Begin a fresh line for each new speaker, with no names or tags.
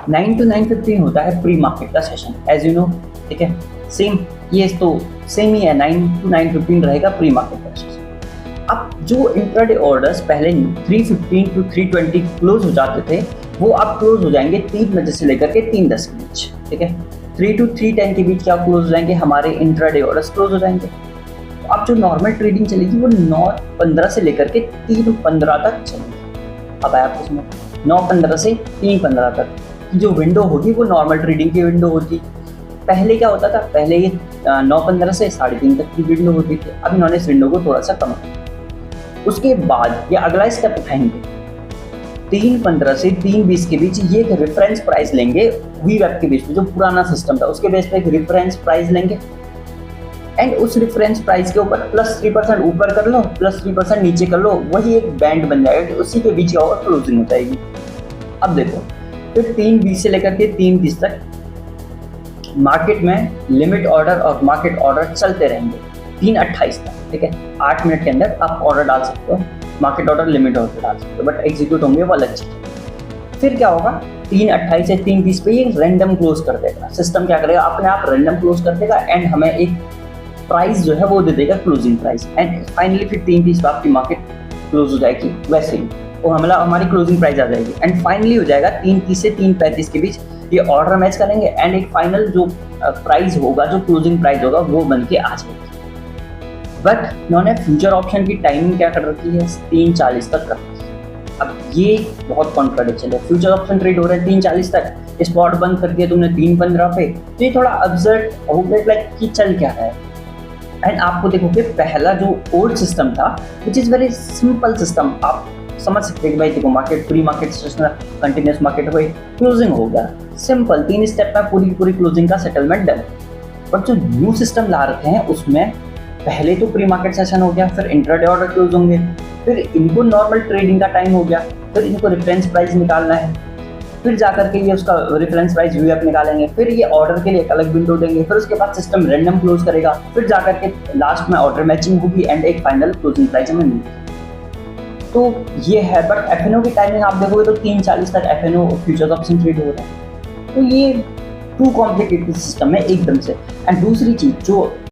9 to 9:15 होता है pre market का सेशन, एज यू नो, ठीक है। सेम ये तो सेम ही है, 9 to 9:15 रहेगा प्री मार्केट का सेशन। अब जो इंट्राडे ऑर्डर्स पहले 3:15 to 3:20 क्लोज हो जाते थे, वो अब क्लोज हो जाएंगे 3 बजे से लेकर के 3:10 के बीच, ठीक है। 3 to 3:10 के बीच क्या क्लोज हो जाएंगे, हमारे इंट्राडे ऑर्डर्स क्लोज हो जाएंगे। तो अब जो नॉर्मल ट्रेडिंग चलेगी वो 9:15 से लेकर के 3:15 तक चलेगी। अब आया कुछ में 9:15 से 3:15 तक की जो विंडो होगी वो नॉर्मल ट्रेडिंग की विंडो होती। पहले क्या होता था, पहले ये 9:15 से 3:30 तक की विंडो होती थी। अब इन्होंने इस विंडो को थोड़ा सा कम किया। उसके बाद ये अगला स्टेप उठाएंगे, 3:15 से 3:20 के बीच ये एक रेफरेंस प्राइस लेंगे वीवेब के बेस पे, जो पुराना सिस्टम था उसके बेस पे एक रेफरेंस प्राइस लेंगे एंड उस रेफरेंस प्राइस के ऊपर +3% ऊपर कर लो, +3% नीचे कर लो, वही एक बैंड बन जाएगा कि उसी के बीच और क्लोजिंग हो जाएगी। अब देखो फिर 3:20 से लेकर के 3:30 तक मार्केट में लिमिट ऑर्डर और मार्केट ऑर्डर चलते रहेंगे 3:28 तक, ठीक है। 8 मिनट के अंदर आप ऑर्डर डाल सकते हो, मार्केट ऑर्डर लिमिट ऑर्डर डाल सकते हो, बट एग्जीक्यूट होंगे वो अलग चीज़ है। फिर क्या होगा, 3:28 से 3:20 पे ये रैंडम क्लोज कर देगा। सिस्टम क्या करेगा, अपने आप रैंडम क्लोज कर देगा एंड हमें एक प्राइस जो है वो दे देगा, क्लोजिंग प्राइस। एंड फाइनली फिर 3:30 पे आपकी मार्केट क्लोज हो जाएगी वैसे ही, वो हमारी क्लोजिंग प्राइस आ जाएगी। एंड फाइनली हो जाएगा 3:30 से 3:35 के बीच ये ऑर्डर मैच करेंगे एंड एक फाइनल जो प्राइस होगा, जो क्लोजिंग प्राइस होगा वो बन के आ जाएगी। बट इन्होंने फ्यूचर ऑप्शन की टाइमिंग क्या कर रखी है, 3:40 तक कर रखी है। अब ये बहुत कॉन्ट्राडिक्शन है, फ्यूचर ऑप्शन ट्रेड हो रहे हैं 3:40 तक, स्पॉट बंद कर दिया तुमने 3:15 पे, तो ये थोड़ा अब्सर्ड हो गया, लाइक कि चल क्या है। एंड आपको देखोगे पहला जो ओल्ड सिस्टम था which is very simple system, आप समझ सकते हैं कि भाई देखो market pre market session continuous market हुई, क्लोजिंग हो गया, सिंपल 3 स्टेप में पूरी पूरी क्लोजिंग का सेटलमेंट डन। बट जो न्यू सिस्टम ला रखे हैं उसमें पहले तो प्री मार्केट सेशन हो गया, फिर इंट्राडे ऑर्डर क्लोज होंगे, फिर इनको नॉर्मल ट्रेडिंग का टाइम हो गया, फिर इनको रेफरेंस प्राइस निकालना है, फिर जाकर के ये उसका रेफरेंस प्राइस वीएप निकालेंगे, फिर ये ऑर्डर के लिए एक अलग विंडो देंगे, फिर उसके बाद सिस्टम रैंडम क्लोज करेगा, फिर जाकर के लास्ट में ऑर्डर मैचिंग होगी एंड एक फाइनल क्लोजिंग प्राइस हमें मिलेगी। तो ये है, बट एफएनओ की टाइमिंग आप देखोगे तो 3:40 तक एफएनओ फ्यूचर्स ऑप्शन ट्रेड हो रहा है। तो ये टू कॉम्प्लिकेटेड सिस्टम है एकदम से। एंड दूसरी चीज़ जो